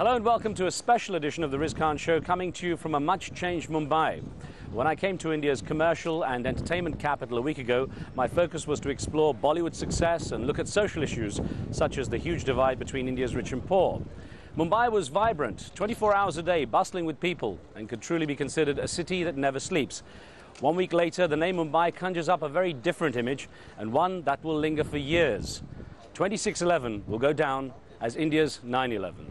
Hello and welcome to a special edition of the Riz Khan Show, coming to you from a much-changed Mumbai. When I came to India's commercial and entertainment capital a week ago, my focus was to explore Bollywood's success and look at social issues such as the huge divide between India's rich and poor. Mumbai was vibrant, 24 hours a day, bustling with people, and could truly be considered a city that never sleeps. 1 week later, the name Mumbai conjures up a very different image, and one that will linger for years. 26/11 will go down as India's 9/11.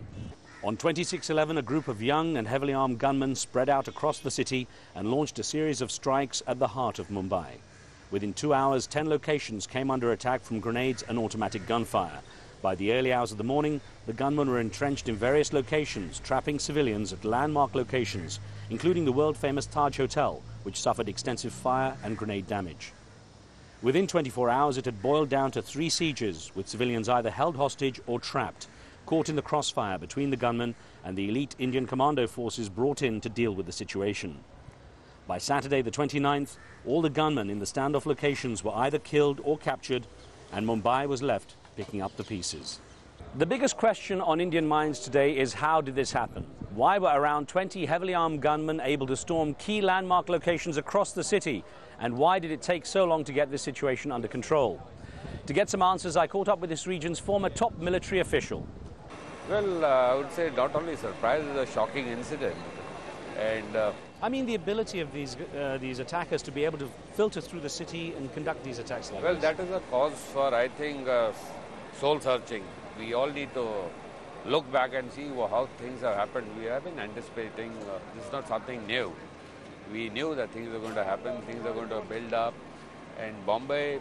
On 26/11, a group of young and heavily armed gunmen spread out across the city and launched a series of strikes at the heart of Mumbai. Within 2 hours, 10 locations came under attack from grenades and automatic gunfire. By the early hours of the morning, the gunmen were entrenched in various locations, trapping civilians at landmark locations, including the world-famous Taj Hotel, which suffered extensive fire and grenade damage. Within 24 hours, it had boiled down to 3 sieges, with civilians either held hostage or trapped, caught in the crossfire between the gunmen and the elite Indian commando forces brought in to deal with the situation. By Saturday the 29th, all the gunmen in the standoff locations were either killed or captured, and Mumbai was left picking up the pieces. The biggest question on Indian minds today is, how did this happen? Why were around 20 heavily armed gunmen able to storm key landmark locations across the city? And why did it take so long to get this situation under control? To get some answers, I caught up with this region's former top military official. Well, I would say not only surprise, it's a shocking incident. And I mean the ability of these attackers to be able to filter through the city and conduct these attacks like well, this. that is a cause for, I think, soul searching. We all need to look back and see how things have happened. We have been anticipating, this is not something new. We knew that things are going to happen, things are going to build up. And Bombay,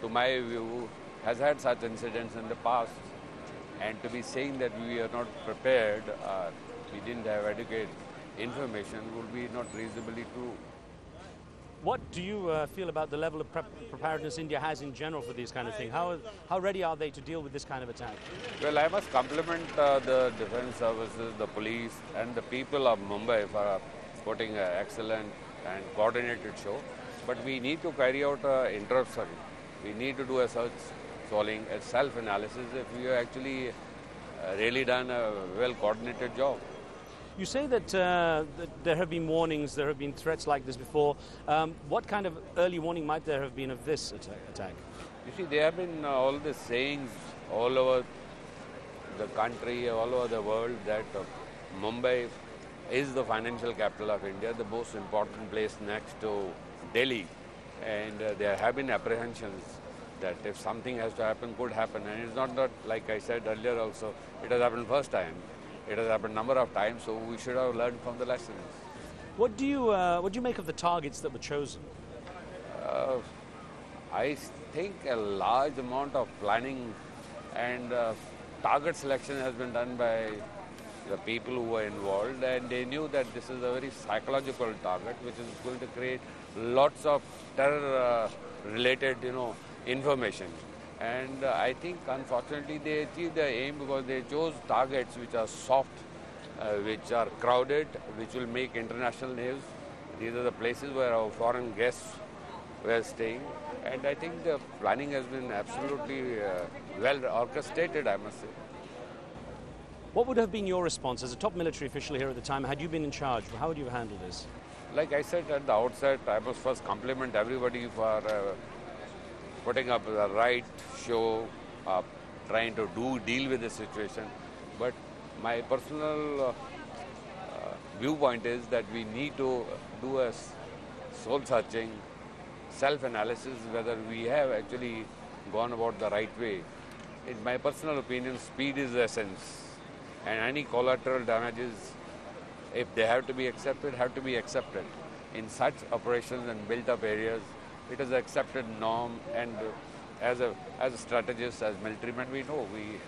to my view, has had such incidents in the past. And to be saying that we are not prepared, we didn't have adequate information, would be not reasonably true. What do you feel about the level of preparedness India has in general for these kind of things? How ready are they to deal with this kind of attack? Well, I must compliment the defense services, the police, and the people of Mumbai for putting an excellent and coordinated show. But we need to carry out introspection. We need to do a solving a self-analysis if we have actually really done a well-coordinated job. You say that there have been warnings, there have been threats like this before. What kind of early warning might there have been of this attack? You see, there have been all the sayings all over the country, all over the world that Mumbai is the financial capital of India, the most important place next to Delhi. And there have been apprehensions that if something has to happen, could happen. And it's not that, like I said earlier also, it has happened first time. It has happened a number of times, so we should have learned from the lessons. What do you make of the targets that were chosen? I think a large amount of planning and target selection has been done by the people who were involved, and they knew that this is a very psychological target which is going to create lots of terror-related, information. And I think, unfortunately, they achieved their aim because they chose targets which are soft, which are crowded, which will make international news. These are the places where our foreign guests were staying. And I think the planning has been absolutely well orchestrated, I must say. What would have been your response as a top military official here at the time? Had you been in charge, how would you have handled this? Like I said at the outset, I must first compliment everybody for putting up the right show, trying to deal with the situation. But my personal viewpoint is that we need to do a soul-searching, self-analysis whether we have actually gone about the right way. In my personal opinion, speed is the essence. And any collateral damages, if they have to be accepted, have to be accepted. In such operations and built-up areas, it is an accepted norm, and as a strategist, as military men, we know we're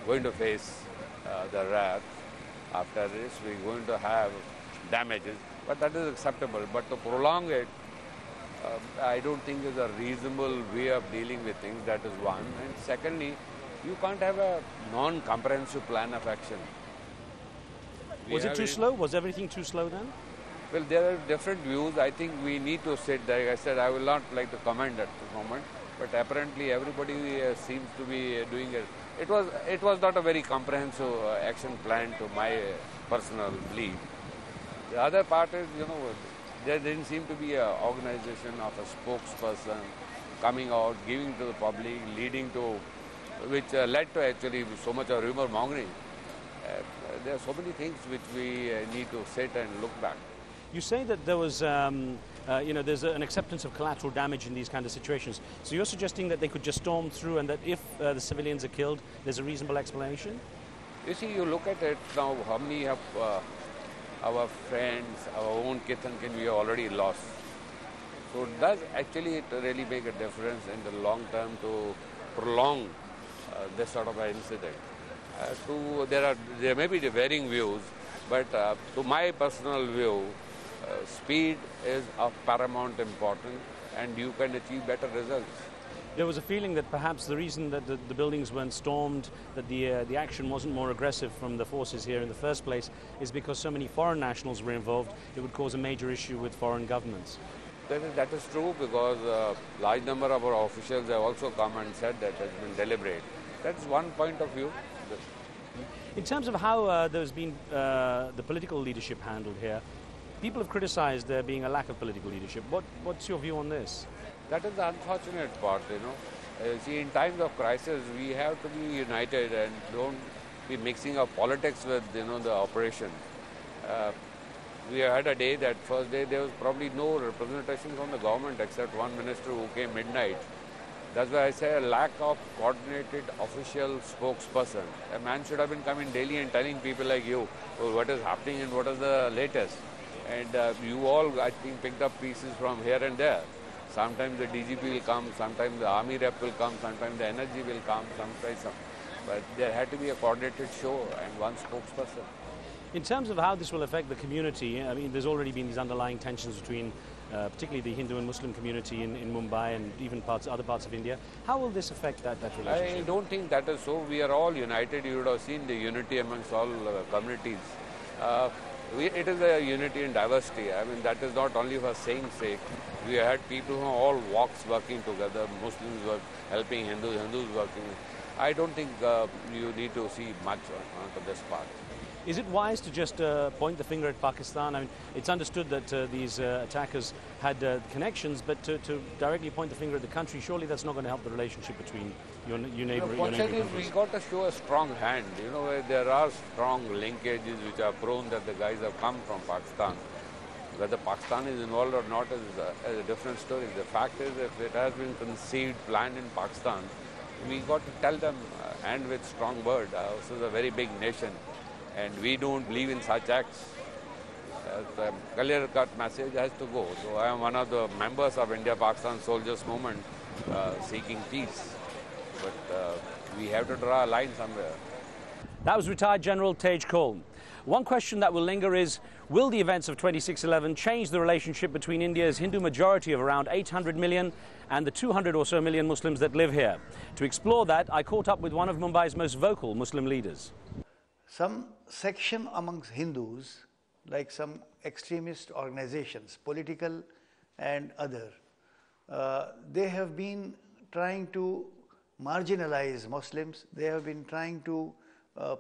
going to face the wrath. After this, we're going to have damages, but that is acceptable. But to prolong it, I don't think is a reasonable way of dealing with things, that is one. And secondly, you can't have a non-comprehensive plan of action. Was it too slow? Was everything too slow then? Well, there are different views. I think we need to sit there. Like I said, I will not like to comment at the moment, but apparently everybody seems to be doing it. It was not a very comprehensive action plan to my personal belief. The other part is, there didn't seem to be an organization of a spokesperson coming out, giving to the public, leading to, which led to actually so much of rumor mongering. There are so many things which we need to sit and look back. You say that there was, there's an acceptance of collateral damage in these kind of situations. So you're suggesting that they could just storm through and that if the civilians are killed, there's a reasonable explanation? You see, you look at it now, how many of our friends, our own kith and kin we have already lost. So does actually it really make a difference in the long term to prolong this sort of an incident? There may be varying views, but to my personal view, speed is of paramount importance and you can achieve better results. There was a feeling that perhaps the reason that the buildings weren't stormed, that the action wasn't more aggressive from the forces here in the first place, is because so many foreign nationals were involved, it would cause a major issue with foreign governments. That is true because a large number of our officials have also come and said that it has been deliberate. That's one point of view. In terms of how there's been the political leadership handled here, people have criticized there being a lack of political leadership. What's your view on this? That is the unfortunate part, See, in times of crisis, we have to be united and don't be mixing up politics with, the operation. We had a day, that first day, there was probably no representation from the government except one minister who came midnight. That's why I say a lack of coordinated official spokesperson. A man should have been coming daily and telling people like you what is happening and what is the latest. And you all, I think, picked up pieces from here and there. Sometimes the DGP will come, sometimes the army rep will come, sometimes the energy will come, sometimes some. But there had to be a coordinated show and one spokesperson. In terms of how this will affect the community, I mean, there's already been these underlying tensions between particularly the Hindu and Muslim community in Mumbai and even other parts of India. How will this affect that relationship? I don't think that is so. We are all united. You would have seen the unity amongst all communities. It is a unity in diversity. I mean, that is not only for saying sake. We had people from all walks working together, Muslims were helping Hindus, Hindus working. I don't think you need to see much on this part. Is it wise to just point the finger at Pakistan? I mean, it's understood that these attackers had connections, but to directly point the finger at the country, surely that's not going to help the relationship between your neighbor countries. We got to show a strong hand. There are strong linkages which are prone that the guys have come from Pakistan. Whether Pakistan is involved or not is a different story. The fact is, if it has been conceived, planned in Pakistan, we got to tell them, and with strong word, this is a very big nation. And we don't believe in such acts. The clear-cut message has to go. So I am one of the members of India-Pakistan Soldiers Movement seeking peace. But we have to draw a line somewhere. That was retired General Tej Kaul. One question that will linger is, will the events of 26/11 change the relationship between India's Hindu majority of around 800 million and the 200 or so million Muslims that live here? To explore that, I caught up with one of Mumbai's most vocal Muslim leaders. Some section amongst Hindus, like some extremist organizations, political and other, they have been trying to marginalize Muslims. They have been trying to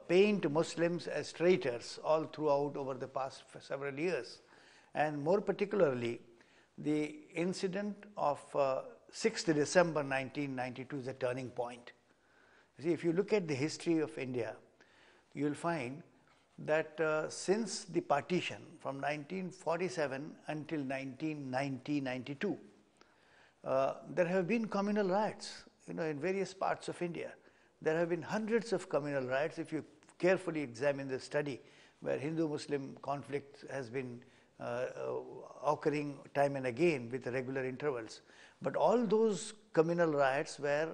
paint Muslims as traitors all throughout over the past several years. And more particularly, the incident of 6th December 1992 is a turning point. You see, if you look at the history of India, you will find that since the partition from 1947 until 1990-92, there have been communal riots, in various parts of India. There have been hundreds of communal riots. If you carefully examine the study, where Hindu-Muslim conflict has been occurring time and again with regular intervals. But all those communal riots were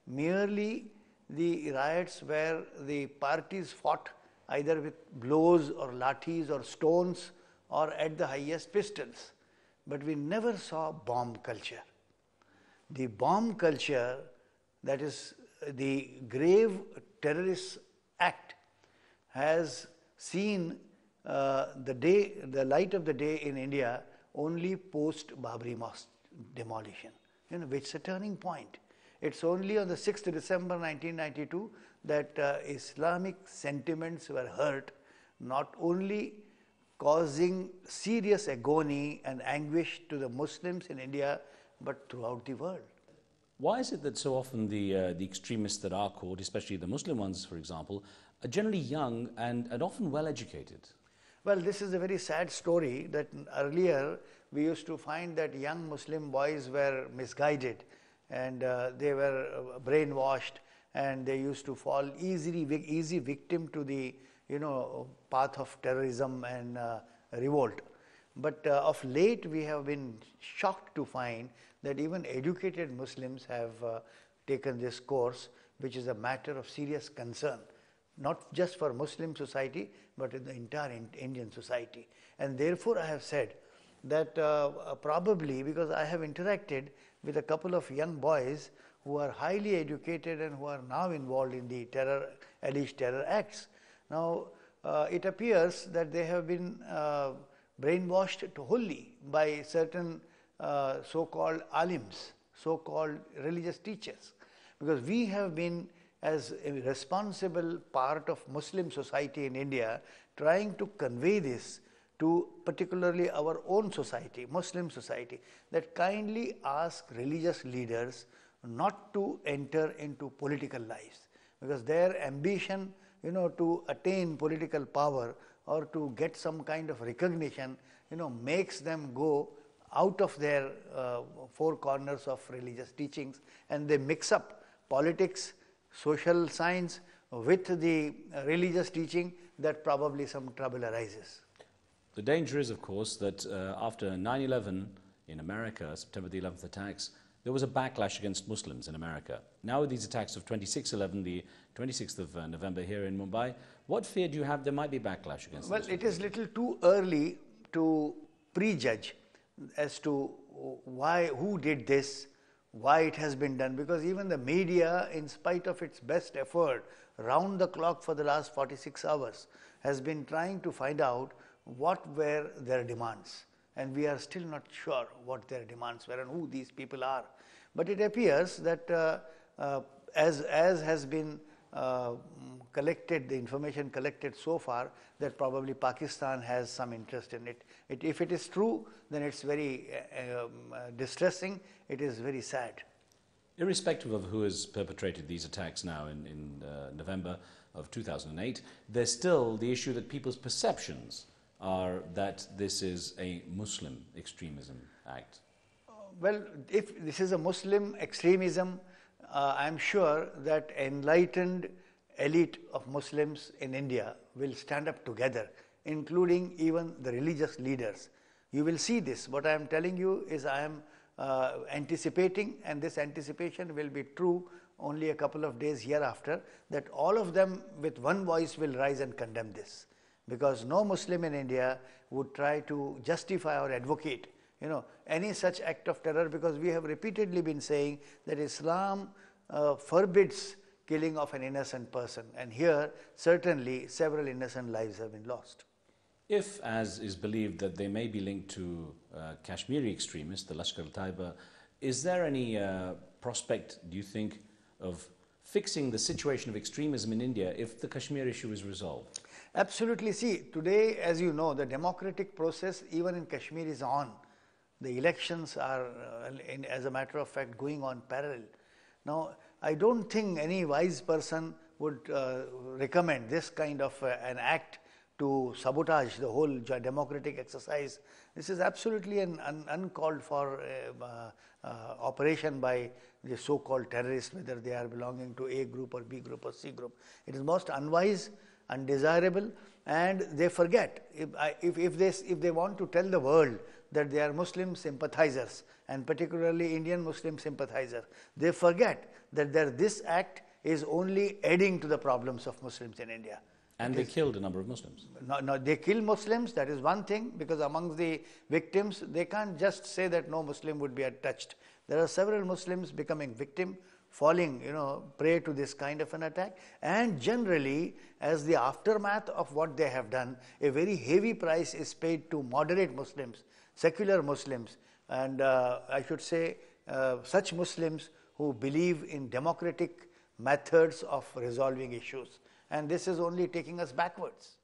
merely the riots where the parties fought either with blows or lathis or stones or at the highest pistols. But we never saw bomb culture. The bomb culture, that is the grave terrorist act, has seen the light of the day in India only post Babri Mosque demolition, which is a turning point. It's only on the 6th December 1992 that Islamic sentiments were hurt, not only causing serious agony and anguish to the Muslims in India, but throughout the world. Why is it that so often the extremists that are caught, especially the Muslim ones, for example, are generally young and often well educated? Well, this is a very sad story that earlier we used to find that young Muslim boys were misguided and they were brainwashed and they used to fall easy victim to the path of terrorism and revolt. But of late we have been shocked to find that even educated Muslims have taken this course, which is a matter of serious concern, not just for Muslim society, but in the entire Indian society. And therefore I have said that probably, because I have interacted with a couple of young boys who are highly educated and who are now involved in the alleged terror acts. Now, it appears that they have been brainwashed wholly by certain so-called alims, so-called religious teachers. Because we have been, as a responsible part of Muslim society in India, trying to convey this to particularly our own society, Muslim society, that kindly ask religious leaders not to enter into political lives, because their ambition, to attain political power or to get some kind of recognition, makes them go out of their four corners of religious teachings, and they mix up politics, social science with the religious teaching, that probably some trouble arises. The danger is, of course, that after 9/11 in America, September the 11th attacks, there was a backlash against Muslims in America. Now with these attacks of 26/11, the 26th of November here in Mumbai, what fear do you have there might be backlash against Well, Muslims? it is little too early to prejudge as to who did this, why it has been done, because even the media, in spite of its best effort, round the clock for the last 46 hours, has been trying to find out what were their demands. And we are still not sure what their demands were and who these people are. But it appears that as has been collected, the information collected so far, that probably Pakistan has some interest in it. If it is true, then it's very distressing, it is very sad. Irrespective of who has perpetrated these attacks now in November of 2008, there's still the issue that people's perceptions are that this is a Muslim extremism act. Well, if this is a Muslim extremism, I'm sure that enlightened elite of Muslims in India will stand up together, including even the religious leaders. You will see this. What I am telling you is I am anticipating, and this anticipation will be true only a couple of days hereafter, that all of them with one voice will rise and condemn this. Because no Muslim in India would try to justify or advocate any such act of terror, because we have repeatedly been saying that Islam forbids killing of an innocent person, and here certainly several innocent lives have been lost. If, as is believed, that they may be linked to Kashmiri extremists, the Lashkar-e-Taiba, is there any prospect, do you think, of fixing the situation of extremism in India if the Kashmir issue is resolved? Absolutely. See, today, as you know, the democratic process even in Kashmir is on. The elections are, as a matter of fact, going on parallel. Now, I don't think any wise person would recommend this kind of an act to sabotage the whole democratic exercise. This is absolutely an uncalled for operation by the so-called terrorists, whether they are belonging to A group or B group or C group. It is most unwise, undesirable, and they forget. If they want to tell the world that they are Muslim sympathizers, and particularly Indian Muslim sympathizers, they forget that this act is only adding to the problems of Muslims in India. And they killed a number of Muslims. No, they kill Muslims, that is one thing, because amongst the victims, they can't just say that no Muslim would be touched. There are several Muslims becoming victim, falling, prey to this kind of an attack. And generally, as the aftermath of what they have done, a very heavy price is paid to moderate Muslims, secular Muslims, and I should say such Muslims who believe in democratic methods of resolving issues. And this is only taking us backwards.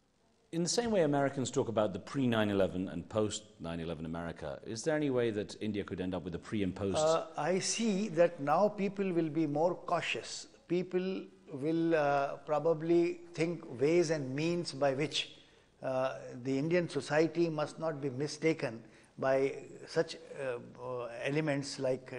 In the same way Americans talk about the pre-9/11 and post-9/11 America, is there any way that India could end up with a pre and post? I see that now people will be more cautious. People will probably think ways and means by which the Indian society must not be mistaken by such elements like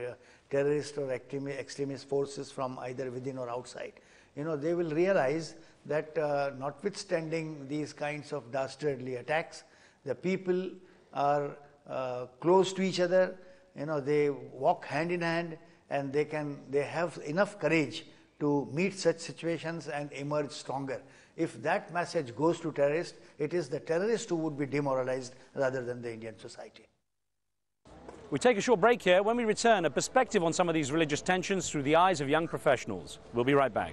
terrorist or extremist forces from either within or outside. They will realize that notwithstanding these kinds of dastardly attacks, the people are close to each other, they walk hand in hand, and they have enough courage to meet such situations and emerge stronger. If that message goes to terrorists, it is the terrorists who would be demoralized rather than the Indian society. We take a short break here. When we return, a perspective on some of these religious tensions through the eyes of young professionals. We'll be right back.